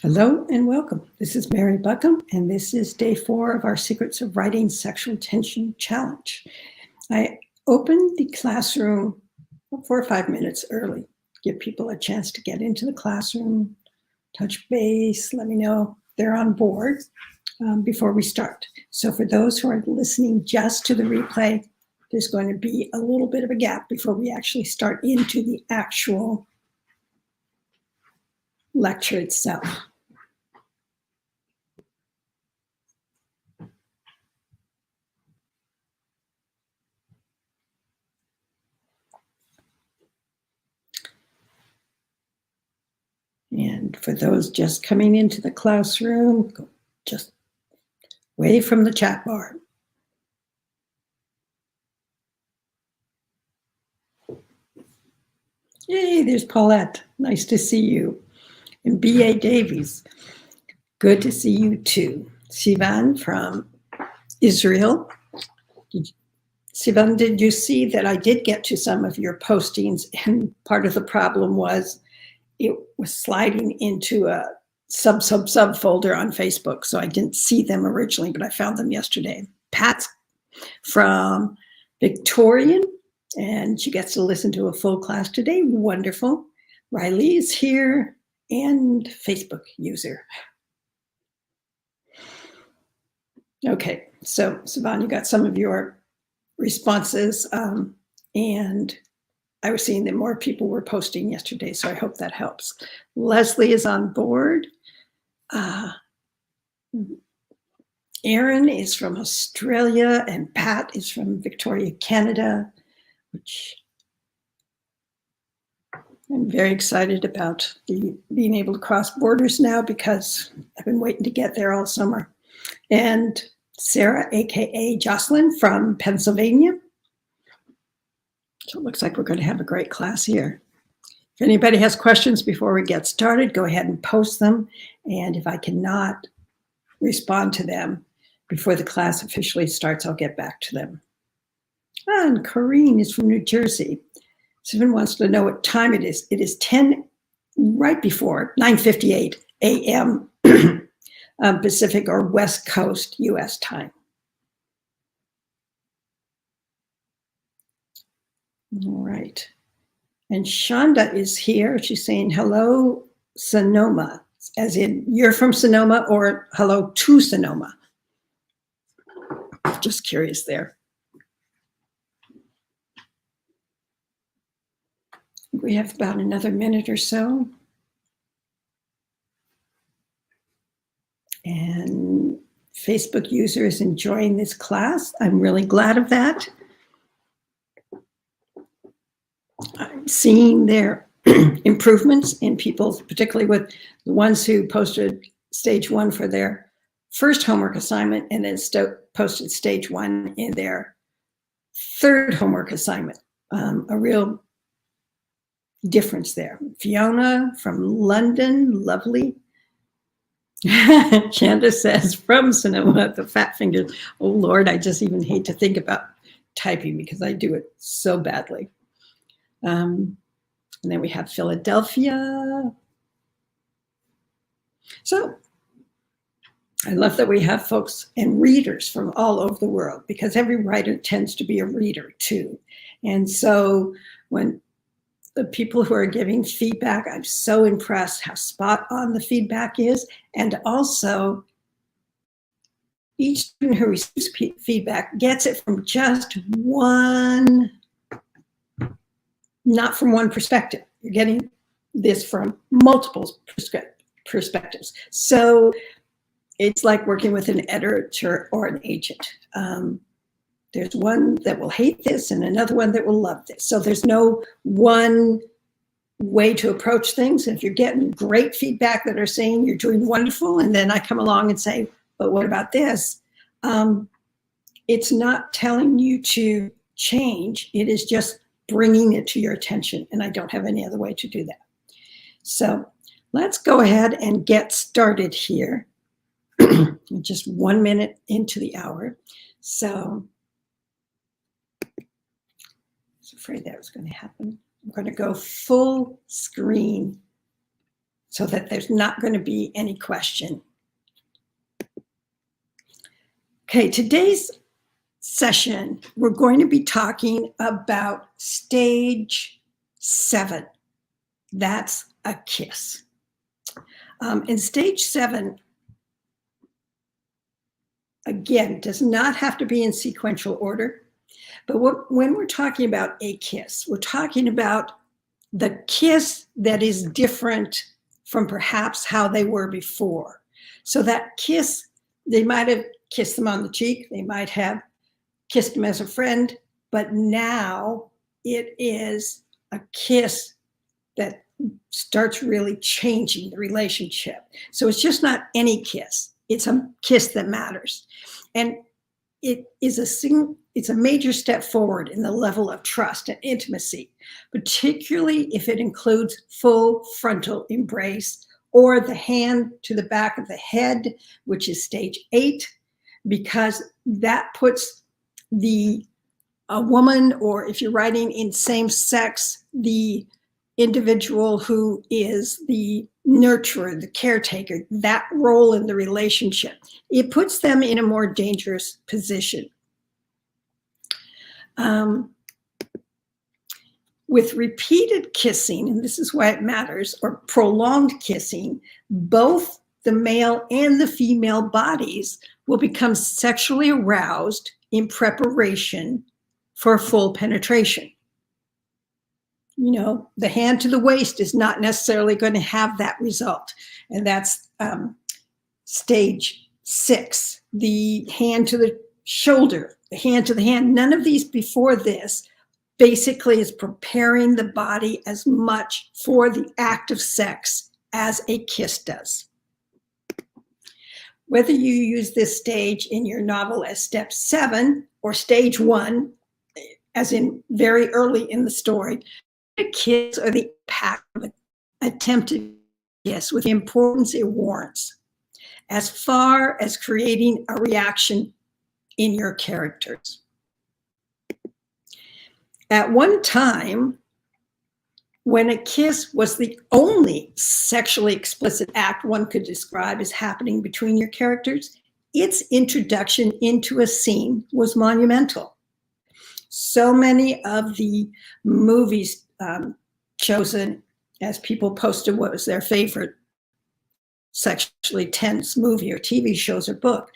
Hello and welcome. This is Mary Buckham, and this is day 4 of our Secrets of Writing Sexual Tension Challenge. I opened the classroom 4 or 5 minutes early, give people a chance to get into the classroom, touch base, let me know they're on board before we start. So for those who are listening just to the replay, there's going to be a little bit of a gap before we actually start into the actual lecture itself. And for those just coming into the classroom, just away from the chat bar. Yay, there's Paulette. Nice to see you. And B.A. Davies, good to see you too. Sivan from Israel. Sivan, did you see that I did get to some of your postings? And part of the problem was it was sliding into a sub folder on Facebook. So I didn't see them originally, but I found them yesterday. Pat's from Victorian, and she gets to listen to a full class today. Wonderful. Riley is here, and Facebook user. Okay, so Sivan, you got some of your responses, and I was seeing that more people were posting yesterday, so I hope that helps. Leslie is on board. Aaron is from Australia, and Pat is from Victoria, Canada, which I'm very excited about being able to cross borders now because I've been waiting to get there all summer. And Sarah, AKA Jocelyn from Pennsylvania. So it looks like we're going to have a great class here. If anybody has questions before we get started, go ahead and post them. And if I cannot respond to them before the class officially starts, I'll get back to them. And Corrine is from New Jersey. Stephen wants to know what time it is. It is 10, right before 9:58 a.m. Pacific or West Coast U.S. time. All right. And Shonda is here. She's saying, hello, Sonoma, as in you're from Sonoma, or hello to Sonoma. Just curious there. We have about another minute or so. And Facebook user is enjoying this class. I'm really glad of that. I'm seeing their improvements in people, particularly with the ones who posted stage 1 for their first homework assignment and then posted stage 1 in their third homework assignment. A real difference there. Fiona from London, lovely. Candace says from Sonoma, the fat fingers. Oh Lord, I just even hate to think about typing because I do it so badly. And then we have Philadelphia. So I love that we have folks and readers from all over the world because every writer tends to be a reader too. And so when the people who are giving feedback, I'm so impressed how spot on the feedback is. And also each student who receives feedback gets it from just one, not from one perspective. You're getting this from multiple perspectives. So it's like working with an editor or an agent. There's one that will hate this and another one that will love this. So there's no one way to approach things. If you're getting great feedback that are saying you're doing wonderful, and then I come along and say, but what about this? It's not telling you to change. It is just bringing it to your attention. And I don't have any other way to do that. So let's go ahead and get started here. Just 1 minute into the hour. So I was afraid that was going to happen. I'm going to go full screen so that there's not going to be any question. Okay, today's session, we're going to be talking about stage 7. That's a kiss. And stage 7, again, does not have to be in sequential order. But when we're talking about a kiss, we're talking about the kiss that is different from perhaps how they were before. So that kiss, they might have kissed them on the cheek, they might have kissed him as a friend, but now it is a kiss that starts really changing the relationship. So it's just not any kiss. It's a kiss that matters. And it's a major step forward in the level of trust and intimacy, particularly if it includes full frontal embrace or the hand to the back of the head, which is stage 8, because that puts a woman, or if you're writing in same sex, the individual who is the nurturer, the caretaker, that role in the relationship, it puts them in a more dangerous position. With repeated kissing, and this is why it matters, or prolonged kissing, both the male and the female bodies will become sexually aroused in preparation for full penetration. You know, the hand to the waist is not necessarily going to have that result. And that's stage 6. The hand to the shoulder, the hand to the hand, none of these before this basically is preparing the body as much for the act of sex as a kiss does. Whether you use this stage in your novel as step 7 or stage 1, as in very early in the story, the kiss or the impact of an attempted kiss with the importance it warrants, as far as creating a reaction in your characters. At one time, when a kiss was the only sexually explicit act one could describe as happening between your characters, its introduction into a scene was monumental. So many of the movies chosen as people posted what was their favorite sexually tense movie or TV shows or book,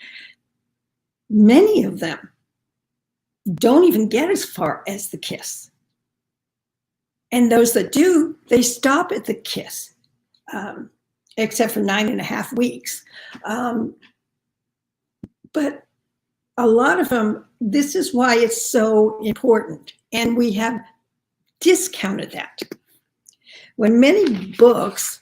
many of them don't even get as far as the kiss. And those that do, they stop at the kiss, except for 9.5 weeks. But a lot of them, this is why it's so important. And we have discounted that. When many books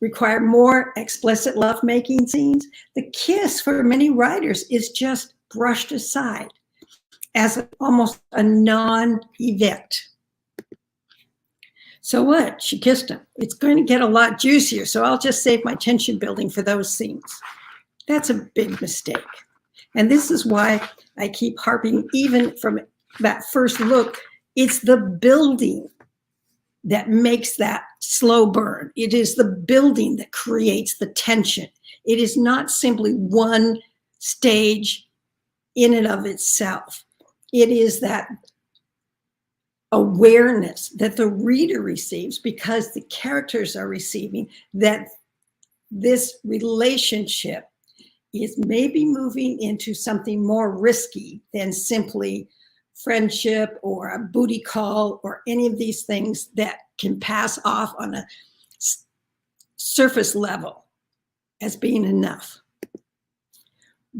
require more explicit lovemaking scenes, the kiss for many writers is just brushed aside as almost a non-event. So what? She kissed him. It's going to get a lot juicier, so I'll just save my tension building for those scenes. That's a big mistake. And this is why I keep harping, even from that first look, it's the building that makes that slow burn. It is the building that creates the tension. It is not simply one stage in and of itself. It is that awareness that the reader receives, because the characters are receiving, that this relationship is maybe moving into something more risky than simply friendship or a booty call or any of these things that can pass off on a surface level as being enough.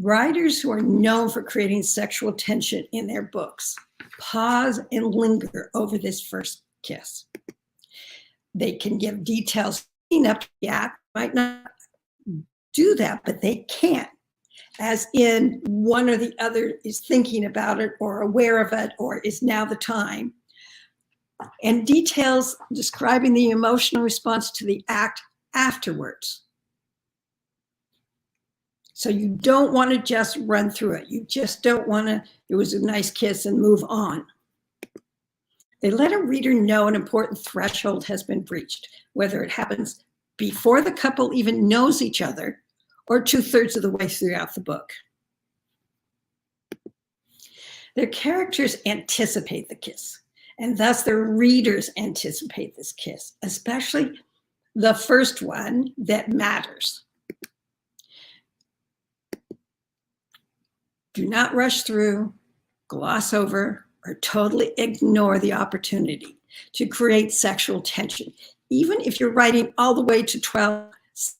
Writers who are known for creating sexual tension in their books pause and linger over this first kiss. They can give details leading up to the act, might not do that, but they can. As in, one or the other is thinking about it or aware of it, or is now the time. And details describing the emotional response to the act afterwards. So you don't want to just run through it. You just don't want to, it was a nice kiss and move on. They let a reader know an important threshold has been breached, whether it happens before the couple even knows each other, or 2/3 of the way throughout the book. Their characters anticipate the kiss, and thus their readers anticipate this kiss, especially the first one that matters. Do not rush through, gloss over, or totally ignore the opportunity to create sexual tension, even if you're writing all the way to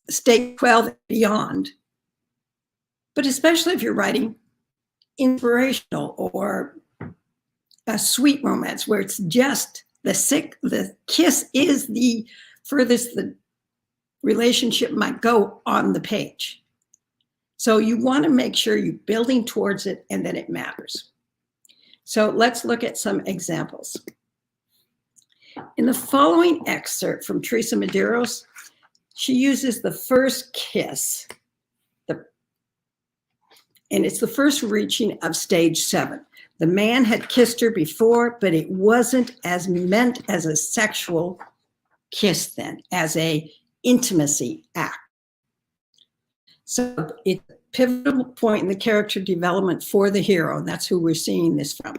stage 12 and beyond, but especially if you're writing inspirational or a sweet romance where it's just the kiss is the furthest the relationship might go on the page. So you want to make sure you're building towards it and that it matters. So let's look at some examples. In the following excerpt from Teresa Medeiros, she uses the first kiss, and it's the first reaching of stage 7. The man had kissed her before, but it wasn't as meant as a sexual kiss then, as a intimacy act. So it's a pivotal point in the character development for the hero, and that's who we're seeing this from.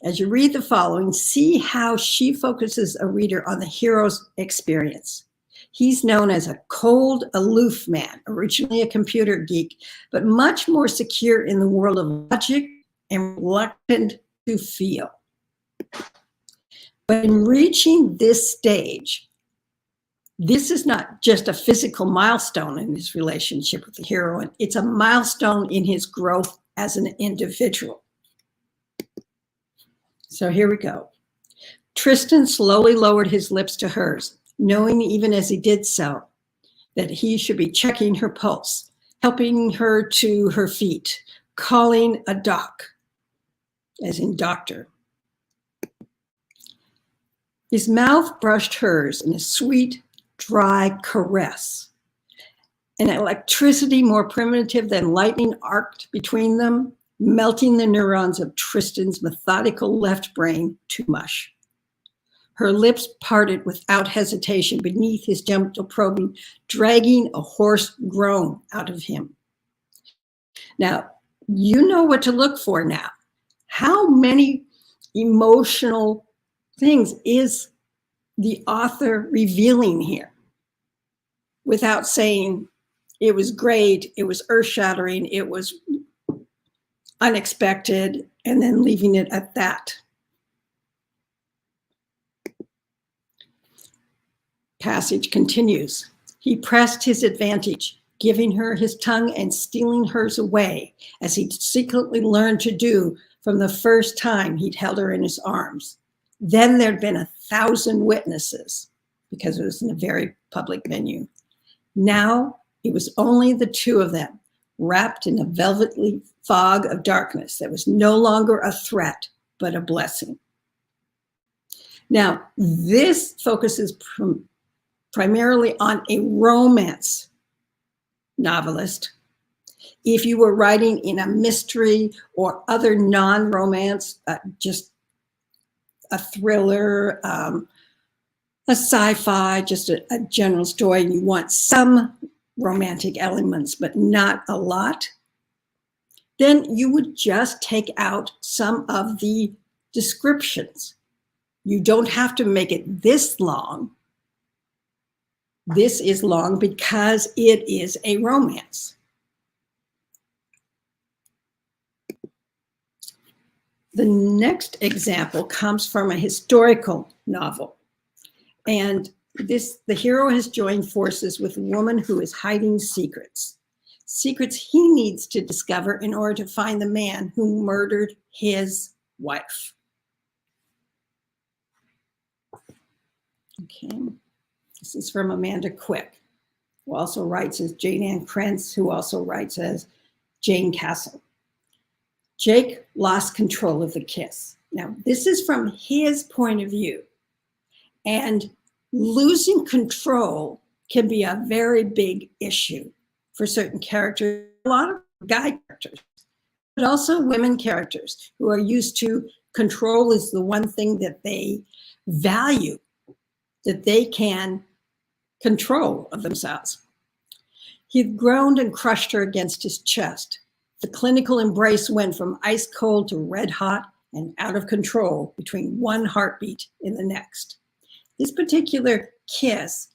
As you read the following, see how she focuses a reader on the hero's experience. He's known as a cold, aloof man, originally a computer geek, but much more secure in the world of logic and reluctant to feel. But in reaching this stage, this is not just a physical milestone in his relationship with the heroine, it's a milestone in his growth as an individual. So here we go. Tristan slowly lowered his lips to hers, knowing even as he did so that he should be checking her pulse, helping her to her feet, calling a doc, as in doctor. His mouth brushed hers in a sweet, dry caress. An electricity more primitive than lightning arced between them, melting the neurons of Tristan's methodical left brain to mush. Her lips parted without hesitation beneath his gentle probing, dragging a hoarse groan out of him. Now, you know what to look for now. How many emotional things is the author revealing here without saying it was great, it was earth-shattering, it was unexpected, and then leaving it at that? Passage continues. He pressed his advantage, giving her his tongue and stealing hers away, as he'd secretly learned to do from the first time he'd held her in his arms. Then there'd been 1,000 witnesses, because it was in a very public venue. Now it was only the two of them, wrapped in a velvety fog of darkness that was no longer a threat, but a blessing. Now, this focuses primarily on a romance novelist. If you were writing in a mystery or other non-romance, just a thriller, a sci-fi, just a general story, and you want some romantic elements, but not a lot, then you would just take out some of the descriptions. You don't have to make it this long. This is long because it is a romance. The next example comes from a historical novel. And the hero has joined forces with a woman who is hiding secrets he needs to discover in order to find the man who murdered his wife. Okay. This is from Amanda Quick, who also writes as Jane Ann Krentz, who also writes as Jane Castle. Jake lost control of the kiss. Now, this is from his point of view. And losing control can be a very big issue for certain characters, a lot of guy characters, but also women characters who are used to control is the one thing that they value, that they can control of themselves. He groaned and crushed her against his chest. The clinical embrace went from ice cold to red hot and out of control between one heartbeat and the next. This particular kiss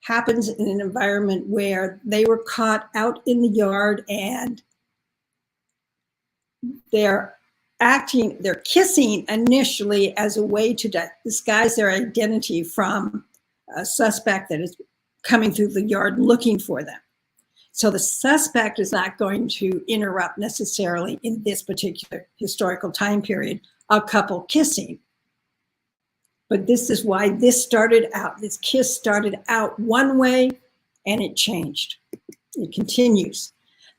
happens in an environment where they were caught out in the yard and they're kissing initially as a way to disguise their identity from a suspect that is coming through the yard looking for them. So the suspect is not going to interrupt necessarily in this particular historical time period a couple kissing. But this is why this kiss started out one way and it changed. It continues.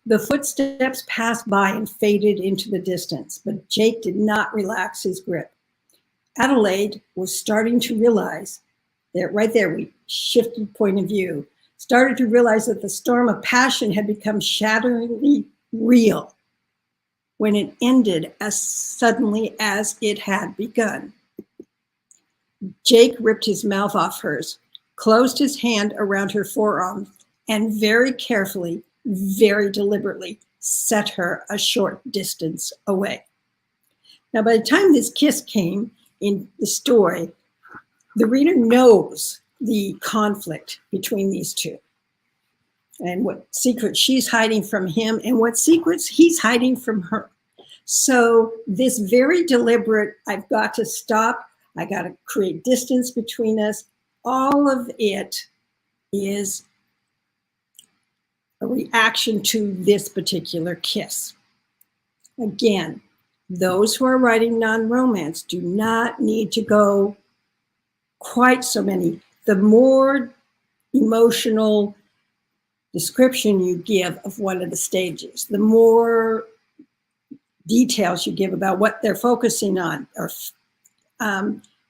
The footsteps passed by and faded into the distance, but Jake did not relax his grip. Adelaide was starting to realize that right there, we shifted point of view, started to realize that the storm of passion had become shatteringly real when it ended as suddenly as it had begun. Jake ripped his mouth off hers, closed his hand around her forearm, and very carefully, very deliberately set her a short distance away. Now, by the time this kiss came in the story, the reader knows the conflict between these two and what secrets she's hiding from him and what secrets he's hiding from her. So this very deliberate, I've got to stop, I got to create distance between us, all of it is a reaction to this particular kiss. Again, those who are writing non-romance do not need to go quite so many. The more emotional description you give of one of the stages, the more details you give about what they're focusing on, or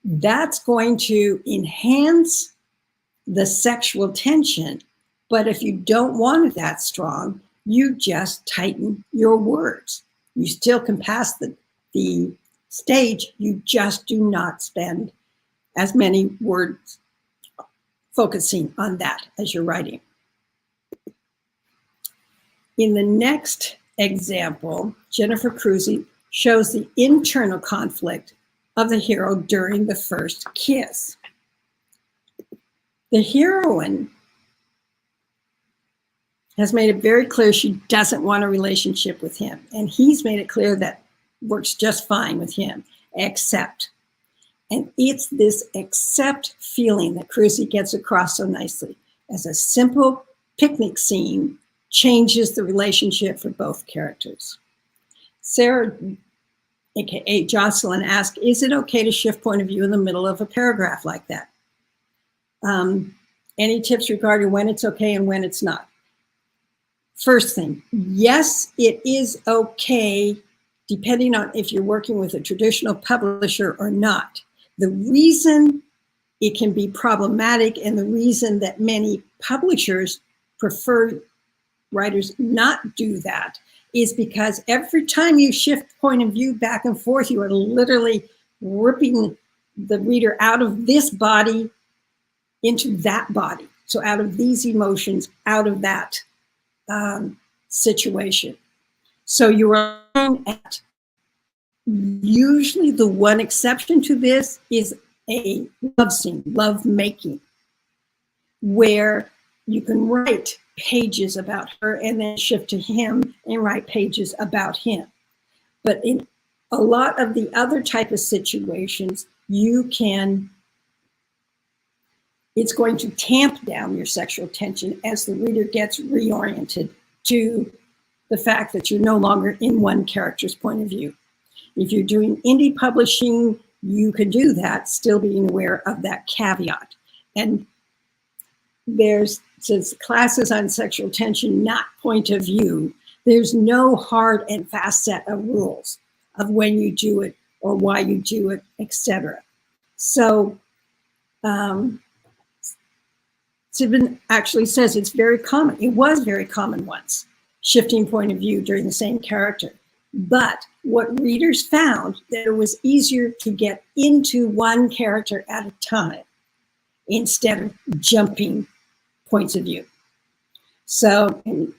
that's going to enhance the sexual tension. But if you don't want it that strong, you just tighten your words. You still can pass the stage, you just do not spend as many words focusing on that as you're writing. In the next example, Jennifer Crusie shows the internal conflict of the hero during the first kiss. The heroine has made it very clear she doesn't want a relationship with him, and he's made it clear that works just fine with him, except. And it's this accept feeling that Crusie gets across so nicely. As a simple picnic scene changes the relationship for both characters. Sarah, aka Jocelyn, asked, is it okay to shift point of view in the middle of a paragraph like that? Any tips regarding when it's okay and when it's not? First thing, yes, it is okay, depending on if you're working with a traditional publisher or not. The reason it can be problematic and the reason that many publishers prefer writers not do that is because every time you shift point of view back and forth, you are literally ripping the reader out of this body into that body. So out of these emotions, out of that situation. So you are at, usually the one exception to this is a love scene, love making, where you can write pages about her and then shift to him and write pages about him. But in a lot of the other type of situations, it's going to tamp down your sexual tension as the reader gets reoriented to the fact that you're no longer in one character's point of view. If you're doing indie publishing, you can do that, still being aware of that caveat. And since classes on sexual tension, not point of view, there's no hard and fast set of rules of when you do it or why you do it, etc. So Sibin actually says it's very common. It was very common once, shifting point of view during the same character. But what readers found, that it was easier to get into one character at a time instead of jumping points of view. So, and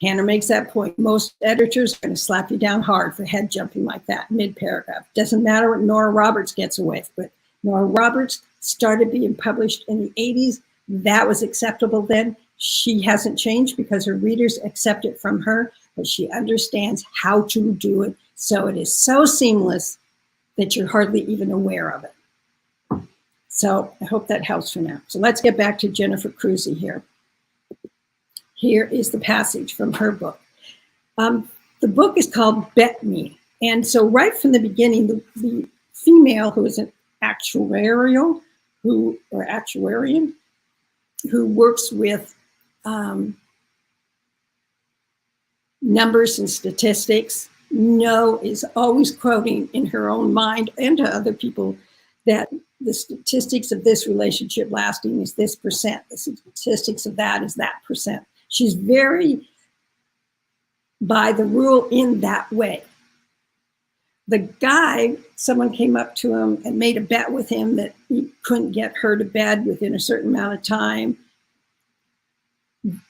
Hannah makes that point. Most editors are going to slap you down hard for head jumping like that mid-paragraph. Doesn't matter what Nora Roberts gets away with. Nora Roberts started being published in the 80s. That was acceptable then. She hasn't changed because her readers accept it from her, but she understands how to do it. So it is so seamless that you're hardly even aware of it. So I hope that helps for now. So let's get back to Jennifer Crusie here. Here is the passage from her book. The book is called Bet Me. And so right from the beginning, the female who is an actuarian who works with numbers and statistics, is always quoting in her own mind and to other people that the statistics of this relationship lasting is this percent. The statistics of that is that percent. She's very by the rule in that way. The guy, someone came up to him and made a bet with him that he couldn't get her to bed within a certain amount of time.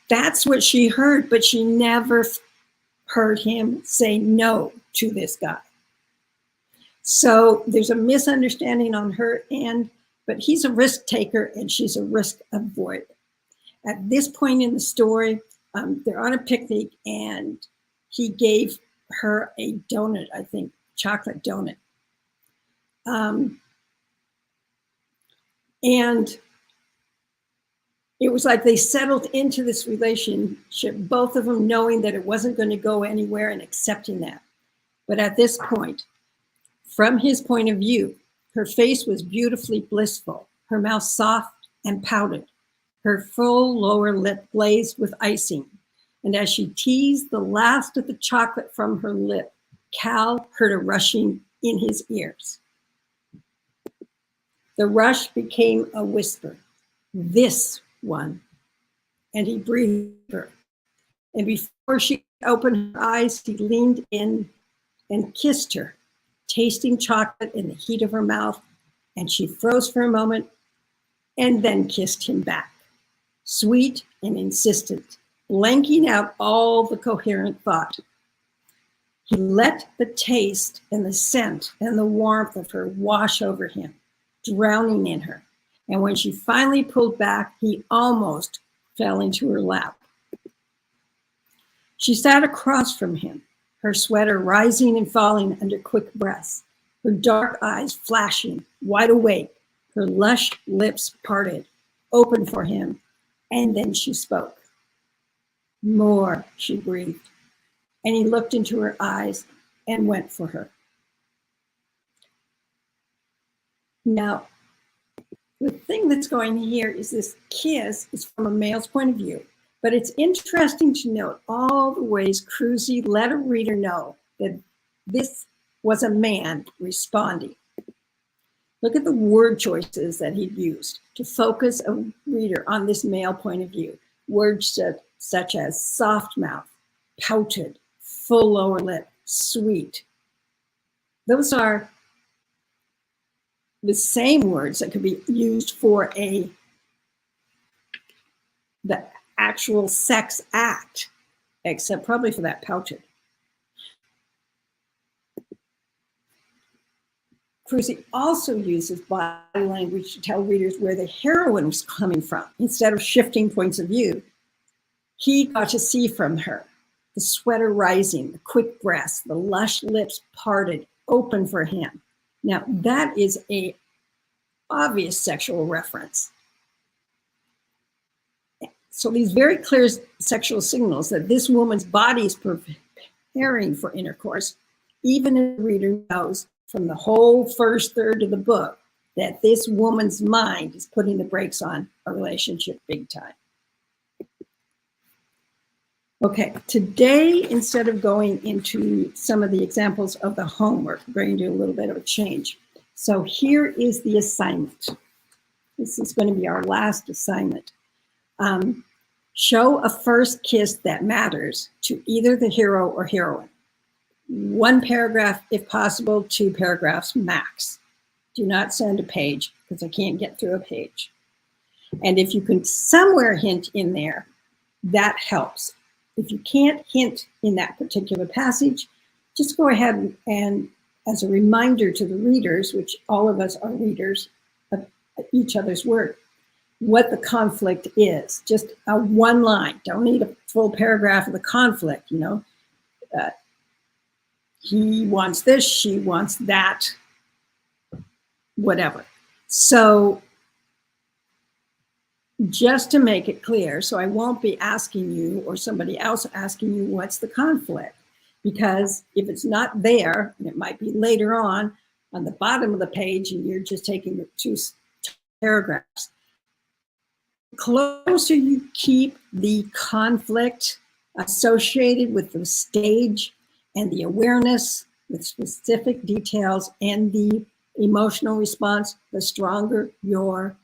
That's what she heard, but she never heard him say no to this guy. So there's a misunderstanding on her end, but he's a risk taker and she's a risk avoider. At this point in the story, they're on a picnic and he gave her a donut, I think, chocolate donut. And it was like they settled into this relationship, both of them knowing that it wasn't going to go anywhere and accepting that. But at this point, from his point of view, her face was beautifully blissful, her mouth soft and pouted, her full lower lip glazed with icing. And as she teased the last of the chocolate from her lip, Cal heard a rushing in his ears. The rush became a whisper, this one. And he breathed her. And before she opened her eyes, he leaned in and kissed her, tasting chocolate in the heat of her mouth. And she froze for a moment and then kissed him back, sweet and insistent, blanking out all the coherent thought. He let the taste and the scent and the warmth of her wash over him, drowning in her. And when she finally pulled back, he almost fell into her lap. She sat across from him, her sweater rising and falling under quick breaths, her dark eyes flashing, wide awake, her lush lips parted, open for him, and then she spoke. More, she breathed, and he looked into her eyes and went for her. Now, the thing that's going here is this kiss is from a male's point of view, but it's interesting to note all the ways Crusie let a reader know that this was a man responding. Look at the word choices that he used to focus a reader on this male point of view. Words such as soft mouth, pouted, full lower lip, sweet. Those are the same words that could be used for the actual sex act, except probably for that pouted. Crusie also uses body language to tell readers where the heroine was coming from. Instead of shifting points of view, he got to see from her the sweater rising, the quick breaths, the lush lips parted, open for him. Now, that is an obvious sexual reference. So these very clear sexual signals that this woman's body is preparing for intercourse, even if the reader knows from the whole first third of the book that this woman's mind is putting the brakes on a relationship big time. Okay, today, instead of going into some of the examples of the homework, we're going to do a little bit of a change. So here is the assignment. This is going to be our last assignment. Show a first kiss that matters to either the hero or heroine. 1 paragraph, if possible, 2 paragraphs max. Do not send a page because I can't get through a page. And if you can somewhere hint in there, that helps. If you can't hint in that particular passage, just go ahead and as a reminder to the readers, which all of us are readers of each other's work, what the conflict is. Just a one line. Don't need a full paragraph of the conflict, you know. He wants this, she wants that, whatever. So just to make it clear, so I won't be asking you or somebody else asking you what's the conflict, because if it's not there, and it might be later on the bottom of the page and you're just taking the two paragraphs, the closer you keep the conflict associated with the stage and the awareness with specific details and the emotional response, the stronger your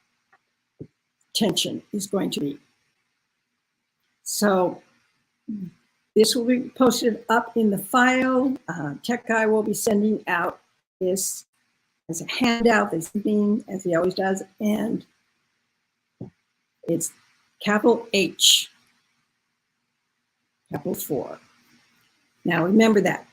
tension is going to be. So this will be posted up in the file. Tech Guy will be sending out this as a handout this evening, as he always does, and it's capital H, capital 4. Now remember that.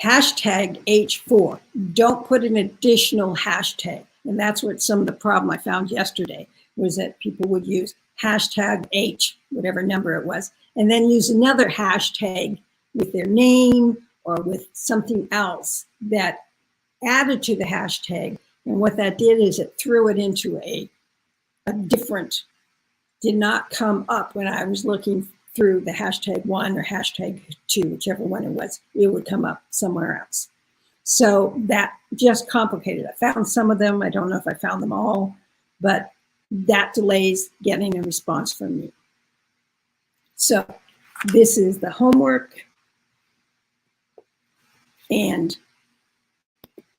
Hashtag H4. Don't put an additional hashtag. And that's what some of the problem I found yesterday was that people would use hashtag H, whatever number it was, and then use another hashtag with their name or with something else that added to the hashtag. And what that did is it threw it into a different, did not come up when I was looking through the hashtag 1 or hashtag 2, whichever one it was, it would come up somewhere else. So that just complicated. I found some of them. I don't know if I found them all, but that delays getting a response from me. So this is the homework. And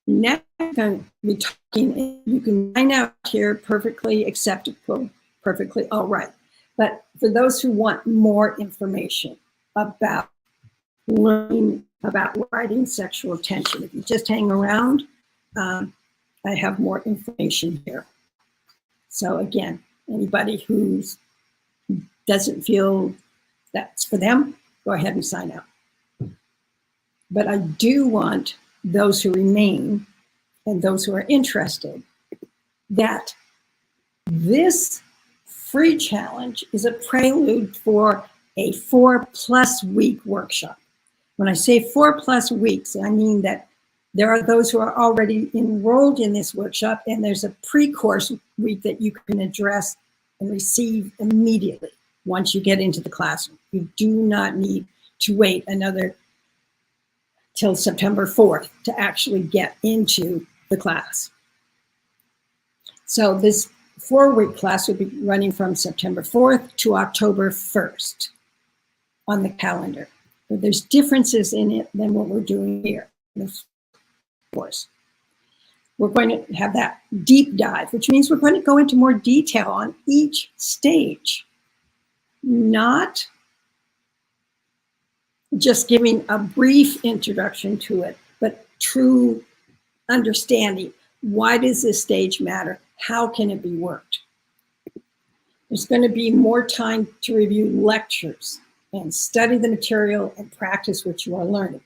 next I'm going to be talking, you can find out here, perfectly acceptable, perfectly all right. But for those who want more information about learning about writing sexual tension, if you just hang around, I have more information here. So again, anybody who doesn't feel that's for them, go ahead and sign up. But I do want those who remain and those who are interested that this free challenge is a prelude for a 4+ week workshop. When I say 4+ weeks, I mean that there are those who are already enrolled in this workshop, and there's a pre-course week that you can address and receive immediately once you get into the classroom. You do not need to wait another till September 4th to actually get into the class. So this 4-week class will be running from September 4th to October 1st on the calendar. But there's differences in it than what we're doing here. Of course, we're going to have that deep dive, which means we're going to go into more detail on each stage, not just giving a brief introduction to it, but true understanding. Why does this stage matter? How can it be worked? There's going to be more time to review lectures and study the material and practice what you are learning,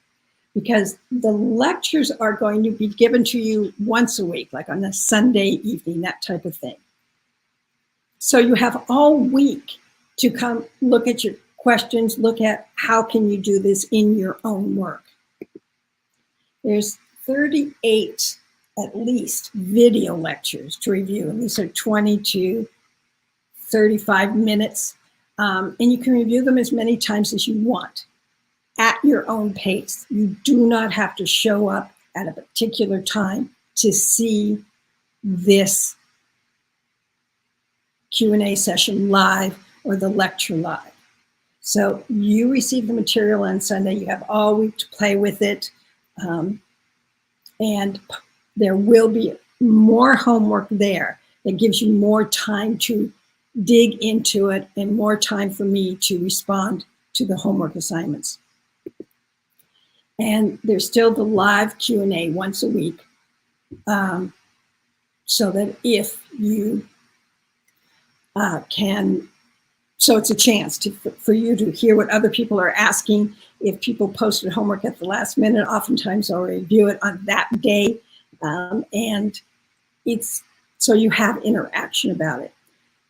because the lectures are going to be given to you once a week, like on a Sunday evening, that type of thing. So you have all week to come look at your questions, look at how can you do this in your own work. There's 38 at least video lectures to review, and these are 20 to 35 minutes, and you can review them as many times as you want at your own pace. You do not have to show up at a particular time to see this Q&A session live or the lecture live. So you receive the material on Sunday, you have all week to play with it, and there will be more homework there that gives you more time to dig into it and more time for me to respond to the homework assignments. And there's still the live Q&A once a week, so that if you so it's a chance for you to hear what other people are asking. If people posted homework at the last minute, oftentimes I'll review it on that day. And it's so you have interaction about it.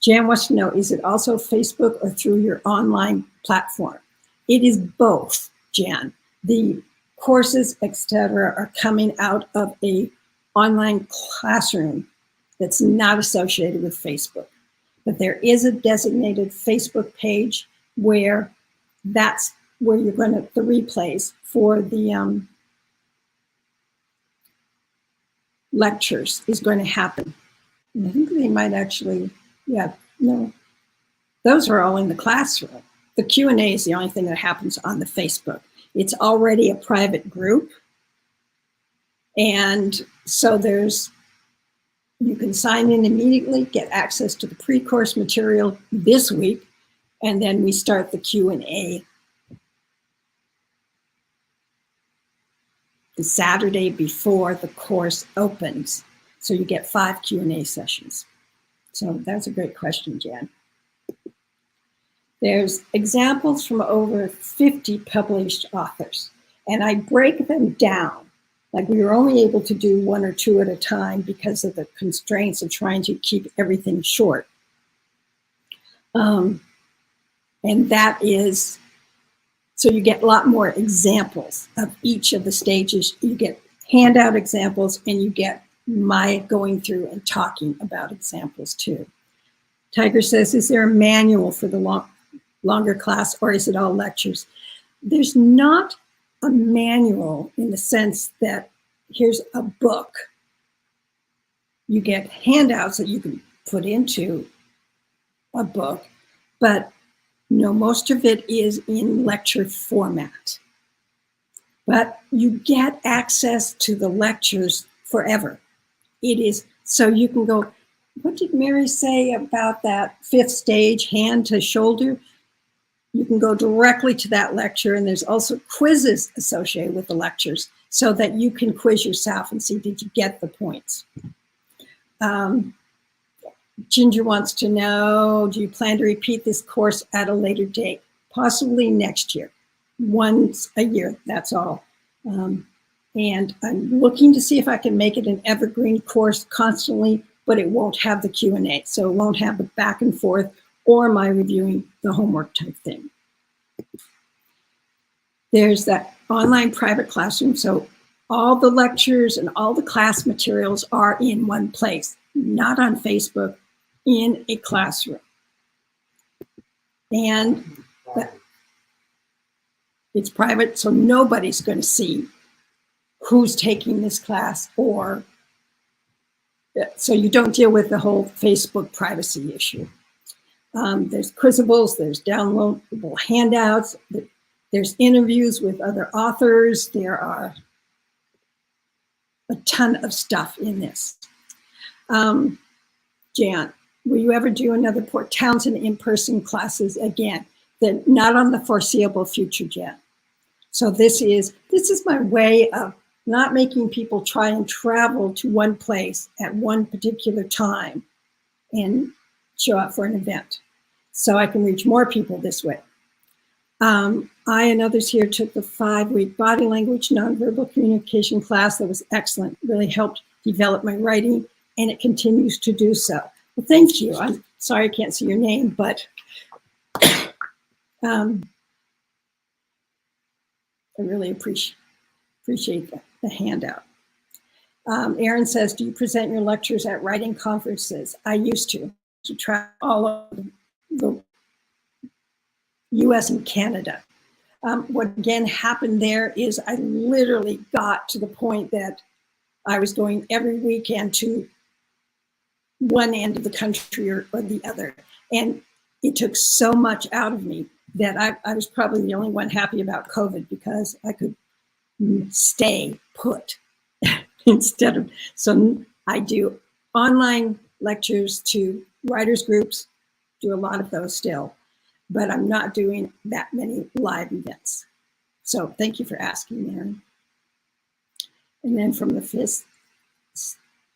Jan wants to know, is it also Facebook or through your online platform? It is both, Jan. The courses, etc., are coming out of a online classroom that's not associated with Facebook. But there is a designated Facebook page where that's where you're going to, the replays for the lectures is going to happen. And I think they might actually, yeah, no, those are all in the classroom. The Q&A is the only thing that happens on the Facebook. It's already a private group. And so you can sign in immediately, get access to the pre-course material this week, and then we start the Q&A the Saturday before the course opens. So you get 5 Q&A sessions. So that's a great question, Jan. There's examples from over 50 published authors, and I break them down. Like we were only able to do 1 or 2 at a time because of the constraints of trying to keep everything short. And that is, so you get a lot more examples of each of the stages. You get handout examples and you get my going through and talking about examples too. Tiger says, is there a manual for the longer class or is it all lectures? There's not a manual in the sense that here's a book. You get handouts that you can put into a book, but no, most of it is in lecture format. But you get access to the lectures forever. It is, so you can go, what did Mary say about that 5th stage, hand to shoulder? You can go directly to that lecture, and there's also quizzes associated with the lectures so that you can quiz yourself and see, did you get the points? Ginger wants to know, do you plan to repeat this course at a later date? Possibly next year, once a year, that's all. And I'm looking to see if I can make it an evergreen course constantly, but it won't have the Q&A. So it won't have the back and forth or my reviewing the homework type thing. There's that online private classroom. So all the lectures and all the class materials are in one place, not on Facebook, in a classroom. And it's private, so nobody's going to see who's taking this class, or so you don't deal with the whole Facebook privacy issue. There's quizables, there's downloadable handouts, there's interviews with other authors, there are a ton of stuff in this. Jan, will you ever do another Port Townsend in-person classes again? They're not on the foreseeable future, Jan. So this is my way of not making people try and travel to one place at one particular time and show up for an event. So I can reach more people this way. I and others here took the 5-week body language nonverbal communication class. That was excellent, really helped develop my writing, and it continues to do so. Well, thank you. I'm sorry I can't see your name, but I really appreciate the handout. Erin says, do you present your lectures at writing conferences? I used to travel all over the US and Canada. What again happened there is I literally got to the point that I was going every weekend to one end of the country or the other. And it took so much out of me that I was probably the only one happy about COVID, because I could stay put instead of, so I do online lectures to writers groups, do a lot of those still, but I'm not doing that many live events. So thank you for asking, Mary. And then from the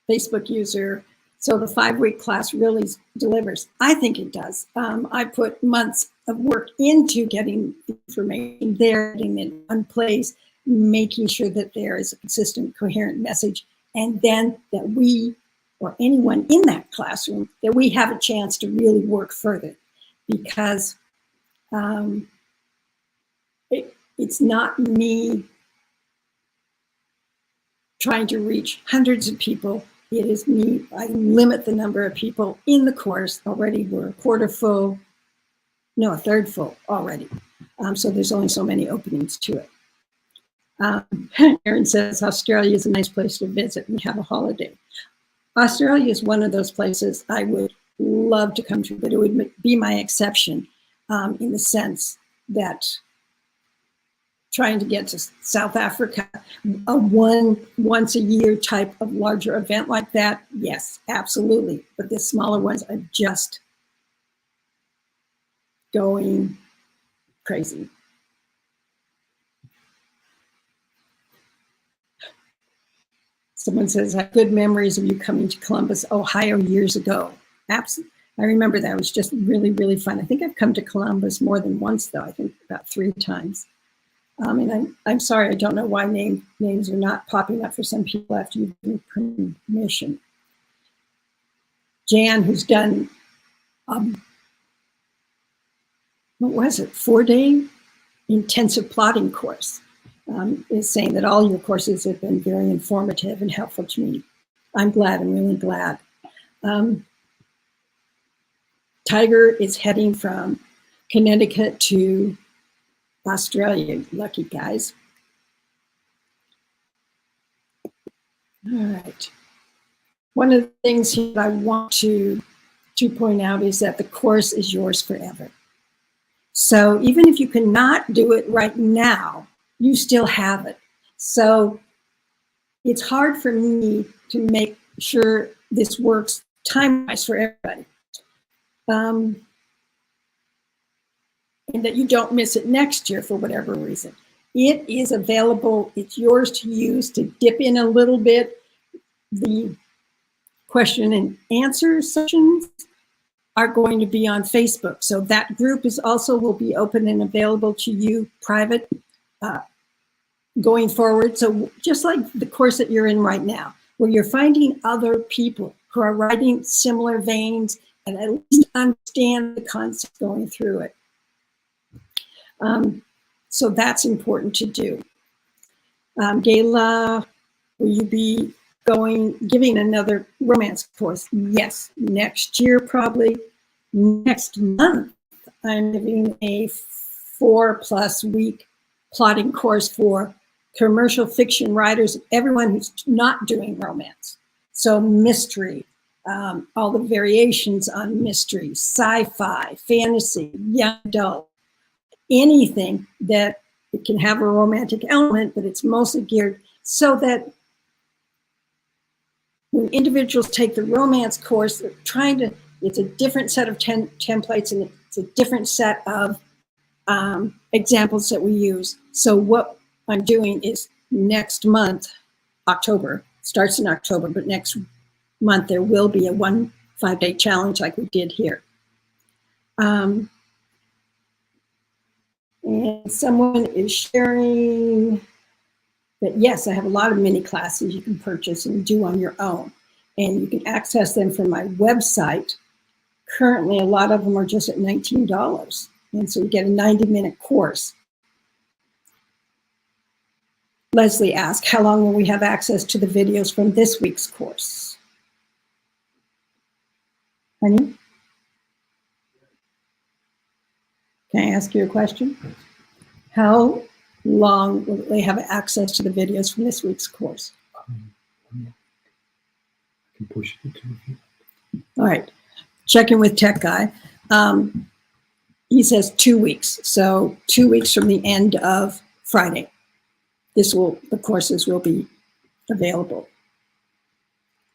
Facebook user, So the 5-week class really delivers. I think it does. I put months of work into getting information there, getting it in one place, making sure that there is a consistent, coherent message, and then that we, or anyone in that classroom, that we have a chance to really work further, because it's not me trying to reach hundreds of people. It is me. I limit the number of people in the course. Already we're a quarter full, no, a third full already. So there's only so many openings to it. Erin says, Australia is a nice place to visit and have a holiday. Australia is one of those places I would love to come to, but it would be my exception in the sense that trying to get to South Africa, a once a year type of larger event like that, yes, absolutely. But the smaller ones are just going crazy. Someone says, I have good memories of you coming to Columbus, Ohio years ago. Absolutely. I remember that. It was just really, really fun. I think I've come to Columbus more than once, though. I think about 3 times. And I'm sorry, I don't know why names are not popping up for some people after you've given permission. Jan, who's done, what was it, 4-day intensive plotting course, is saying that all your courses have been very informative and helpful to me. I'm glad, I'm really glad. Tiger is heading from Connecticut to Australia, lucky guys. All right. One of the things that I want to point out is that the course is yours forever. So even if you cannot do it right now, you still have it. So it's hard for me to make sure this works time-wise for everybody. And that you don't miss it next year for whatever reason. It is available. It's yours to use to dip in a little bit. The question and answer sessions are going to be on Facebook. So that group is also will be open and available to you private going forward. So just like the course that you're in right now, where you're finding other people who are writing similar veins and at least understand the concept going through it. So that's important to do. Gayla, will you be giving another romance course? Yes, next year probably. Next month, I'm giving a 4+ week plotting course for commercial fiction writers, everyone who's not doing romance. So mystery, all the variations on mystery, sci-fi, fantasy, young adult, anything that it can have a romantic element, but it's mostly geared so that when individuals take the romance course, they're trying to, it's a different set of templates and it's a different set of examples that we use. So what I'm doing is next month, October, starts in October, but next month there will be a 1 5-day challenge like we did here. And someone is sharing that, yes, I have a lot of mini classes you can purchase and do on your own. And you can access them from my website. Currently, a lot of them are just at $19. And so you get a 90-minute course. Leslie asked, how long will we have access to the videos from this week's course? Honey? Can I ask you a question? How long will they have access to the videos from this week's course? I can push it to you. All right, checking with Tech Guy. He says 2 weeks. So 2 weeks from the end of Friday, the courses will be available.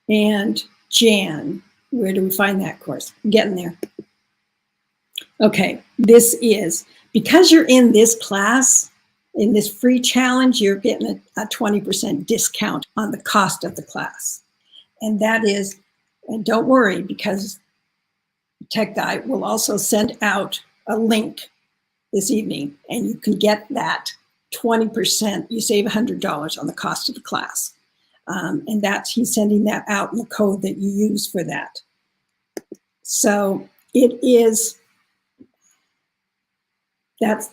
And Jan, where do we find that course? I'm getting there. Okay, this is, because you're in this class, in this free challenge, you're getting a 20% discount on the cost of the class. And that is And don't worry, because Tech Guy will also send out a link this evening, and you can get that 20%. You save $100 on the cost of the class. And he's sending that out in the code that you use for that. So it is that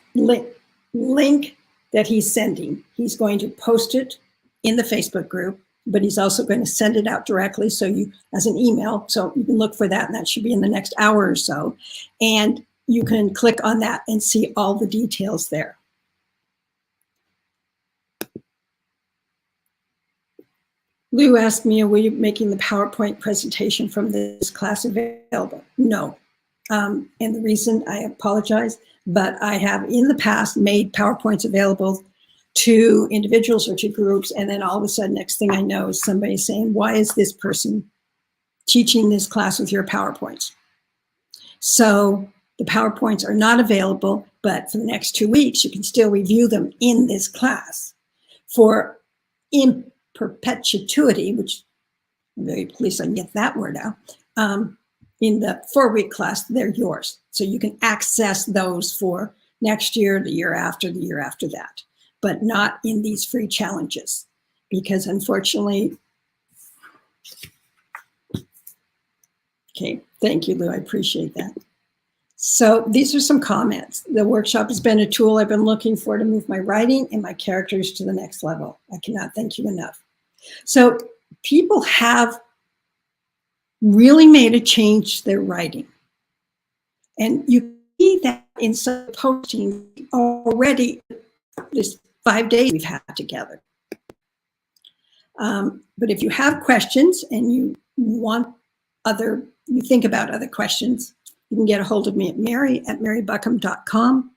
link that he's sending. He's going to post it in the Facebook group, but he's also going to send it out directly as an email. So you can look for that, and that should be in the next hour or so. And you can click on that and see all the details there. Lou asked me, are you making the PowerPoint presentation from this class available? No. And the reason, I apologize, but I have in the past made PowerPoints available to individuals or to groups, and then all of a sudden, next thing I know is somebody saying, why is this person teaching this class with your PowerPoints? So the PowerPoints are not available, but for the next 2 weeks, you can still review them in this class. For in perpetuity, which I'm very pleased I can get that word out, in the 4-week class, they're yours. So you can access those for next year, the year after that, but not in these free challenges, because unfortunately, okay, thank you, Lou, I appreciate that. So these are some comments. The workshop has been a tool I've been looking for to move my writing and my characters to the next level. I cannot thank you enough. So people have really made a change to their writing. And you see that in some posting already this 5 days we've had together. But if you have questions and you think about other questions, you can get a hold of me at mary@marybuckham.com.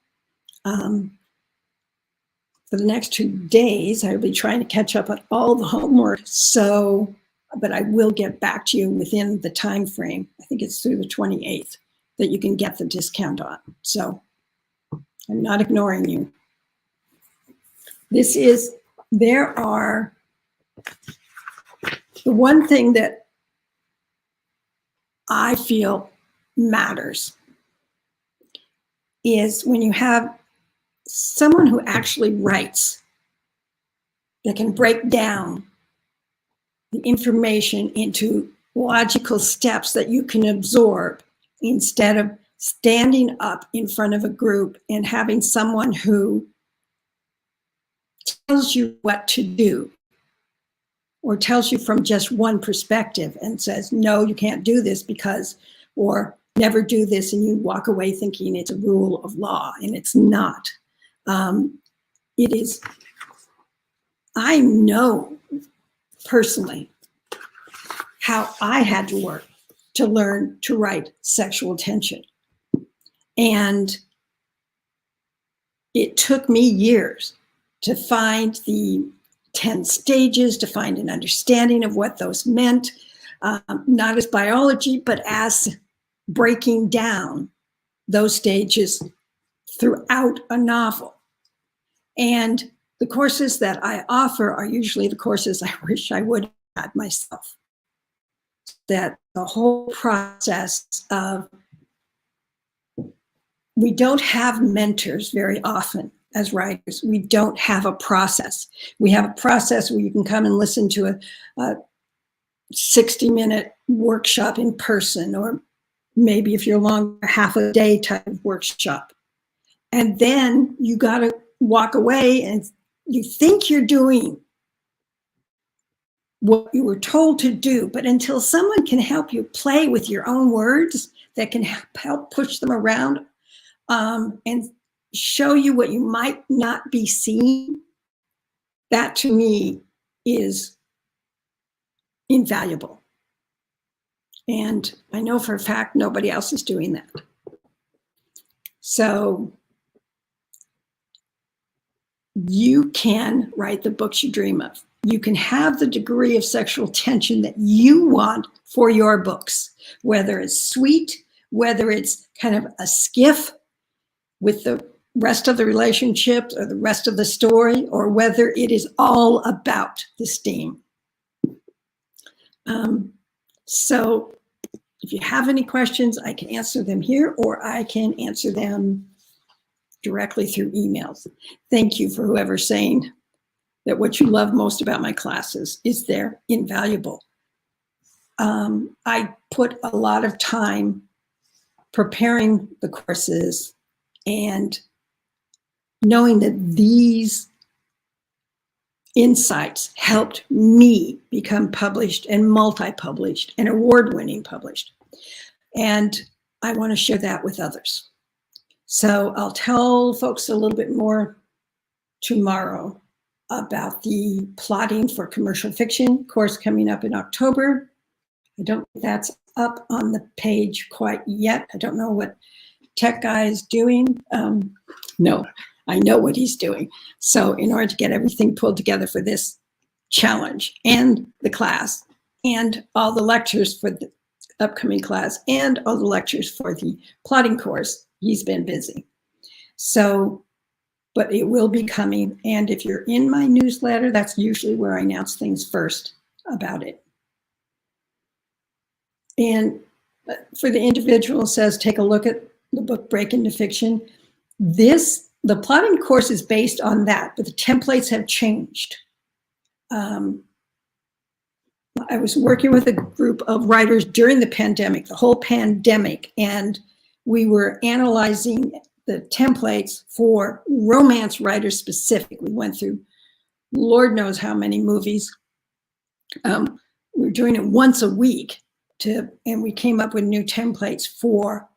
For the next 2 days, I will be trying to catch up on all the homework. But I will get back to you within the time frame. I think it's through the 28th that you can get the discount on. So I'm not ignoring you. The one thing that I feel matters is when you have someone who actually writes that can break down the information into logical steps that you can absorb instead of standing up in front of a group and having someone who tells you what to do or tells you from just one perspective and says, no, you can't do this because, or never do this, and you walk away thinking it's a rule of law, and it's not. It is, I know personally how I had to work to learn to write sexual tension. And it took me years to find the 10 stages, to find an understanding of what those meant, not as biology, but as breaking down those stages throughout a novel. And the courses that I offer are usually the courses I wish I would have had myself. That the whole process of, we don't have mentors very often as writers. We don't have a process. We have a process where you can come and listen to a 60-minute workshop in person, or maybe if you're longer, half a day type of workshop. And then you got to walk away and you think you're doing what you were told to do, but until someone can help you play with your own words that can help push them around and show you what you might not be seeing, that to me is invaluable. And I know for a fact nobody else is doing that. So you can write the books you dream of. You can have the degree of sexual tension that you want for your books, whether it's sweet, whether it's kind of a skiff with the rest of the relationship or the rest of the story, or whether it is all about the steam. So if you have any questions, I can answer them here, or I can answer them directly through emails. Thank you for whoever's saying that what you love most about my classes is they're invaluable. I put a lot of time preparing the courses and knowing that these insights helped me become published and multi-published and award-winning published. And I want to share that with others. So I'll tell folks a little bit more tomorrow about the plotting for commercial fiction course coming up in October. I don't think that's up on the page quite yet. I don't know what Tech Guy is doing. No, I know what he's doing. So in order to get everything pulled together for this challenge and the class and all the lectures for the upcoming class and all the lectures for the plotting course, he's been busy. So, but it will be coming. And if you're in my newsletter, that's usually where I announce things first about it. And for the individual, it says, take a look at the book Break into Fiction. The plotting course is based on that, but the templates have changed. I was working with a group of writers during the pandemic, the whole pandemic, and we were analyzing the templates for romance writers specific. We went through Lord knows how many movies. We were doing it once a week, and we came up with new templates for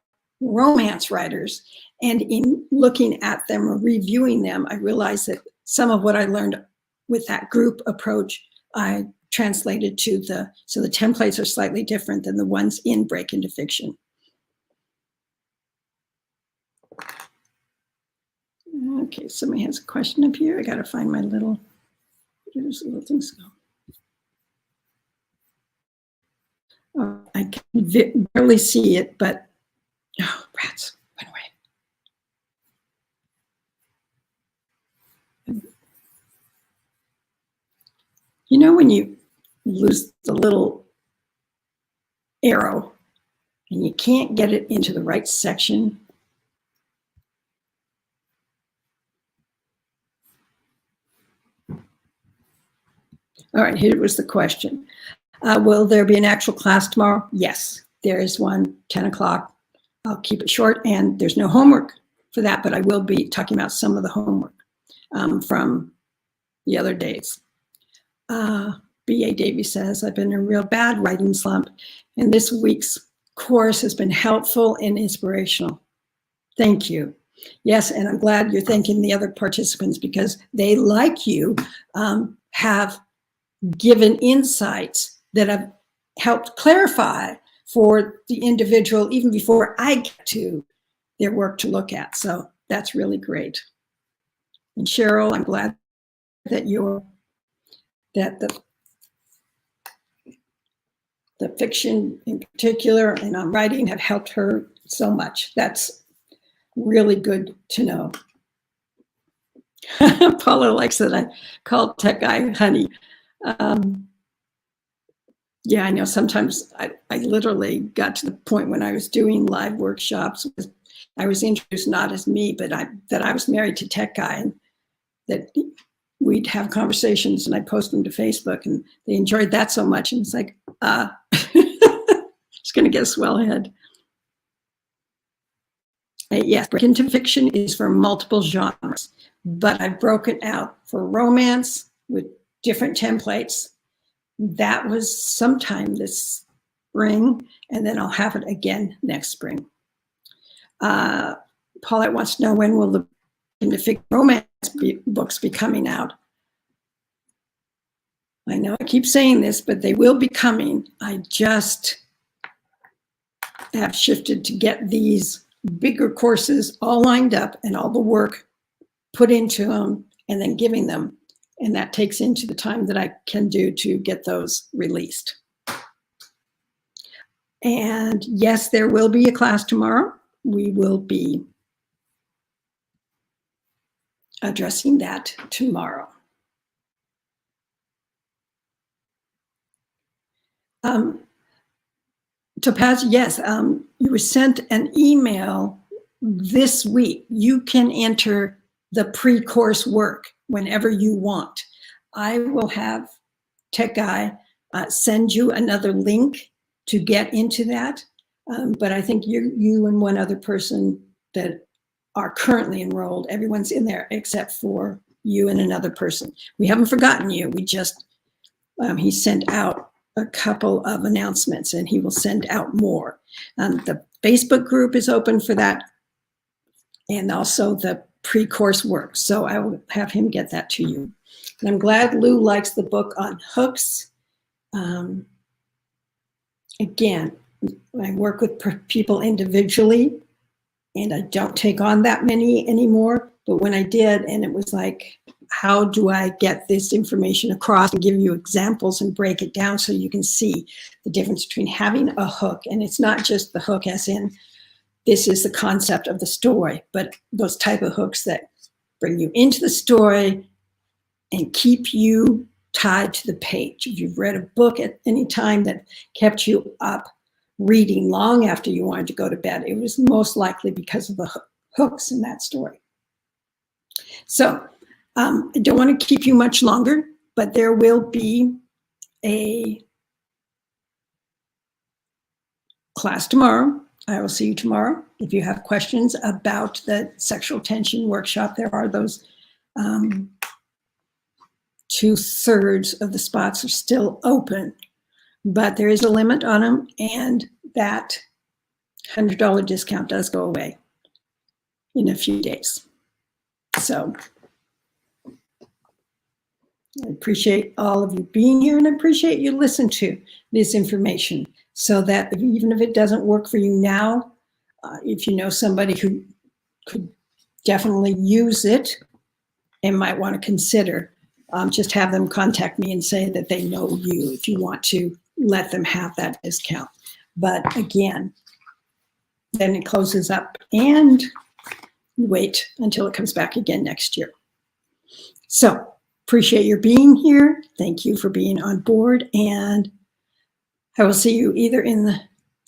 romance writers. And in looking at them or reviewing them, I realized that some of what I learned with that group approach, I translated so the templates are slightly different than the ones in Break into Fiction. Okay, somebody has a question up here. I got to find my little, where does the little things go? Oh, I can barely see it, but, oh, rats, went away. You know when you lose the little arrow and you can't get it into the right section? All right, here was the question. Will there be an actual class tomorrow? Yes, there is one, 10 o'clock. I'll keep it short, and there's no homework for that, but I will be talking about some of the homework from the other days. B.A. Davies says, I've been in a real bad writing slump, and this week's course has been helpful and inspirational. Thank you. Yes, and I'm glad you're thanking the other participants because they, like you, have given insights that have helped clarify for the individual even before I get to their work to look at. So that's really great. And Cheryl, I'm glad that the fiction in particular and on writing have helped her so much. That's really good to know. Paula likes that I called Tech Guy honey. Yeah, I know sometimes I literally got to the point when I was doing live workshops, I was introduced not as me, but that I was married to Tech Guy, and that we'd have conversations and I'd post them to Facebook, and they enjoyed that so much. And it's like, it's going to get a swell head. Yes, Break into Fiction is for multiple genres, but I've broken out for romance with different templates. That was sometime this spring, and then I'll have it again next spring. Paulette wants to know, when will the romance books be coming out? I know I keep saying this, but they will be coming. I just have shifted to get these bigger courses all lined up and all the work put into them and then giving them. And that takes into the time that I can do to get those released. And yes, there will be a class tomorrow. We will be addressing that tomorrow. Topaz, yes, you were sent an email this week. You can enter the pre-course work whenever you want. I will have Tech Guy send you another link to get into that. But I think you and one other person that are currently enrolled, everyone's in there except for you and another person. We haven't forgotten you. We just, he sent out a couple of announcements and he will send out more. The Facebook group is open for that, and also the pre-course work. So I will have him get that to you. And I'm glad Lou likes the book on hooks. Again, I work with people individually, and I don't take on that many anymore. But when I did, and it was like, how do I get this information across and give you examples and break it down so you can see the difference between having a hook, and it's not just the hook as in this is the concept of the story, but those type of hooks that bring you into the story and keep you tied to the page. If you've read a book at any time that kept you up reading long after you wanted to go to bed, it was most likely because of the hooks in that story. So I don't want to keep you much longer, but there will be a class tomorrow. I will see you tomorrow. If you have questions about the sexual tension workshop, there are those 2/3 of the spots are still open, but there is a limit on them, and that $100 discount does go away in a few days. So I appreciate all of you being here, and I appreciate you listening to this information so that even if it doesn't work for you now, if you know somebody who could definitely use it and might want to consider, just have them contact me and say that they know you if you want to let them have that discount. But again, then it closes up and wait until it comes back again next year. So appreciate your being here. Thank you for being on board. And I will see you either in the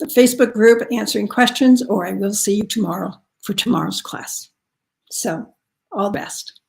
Facebook group answering questions, or I will see you tomorrow for tomorrow's class. So all the best.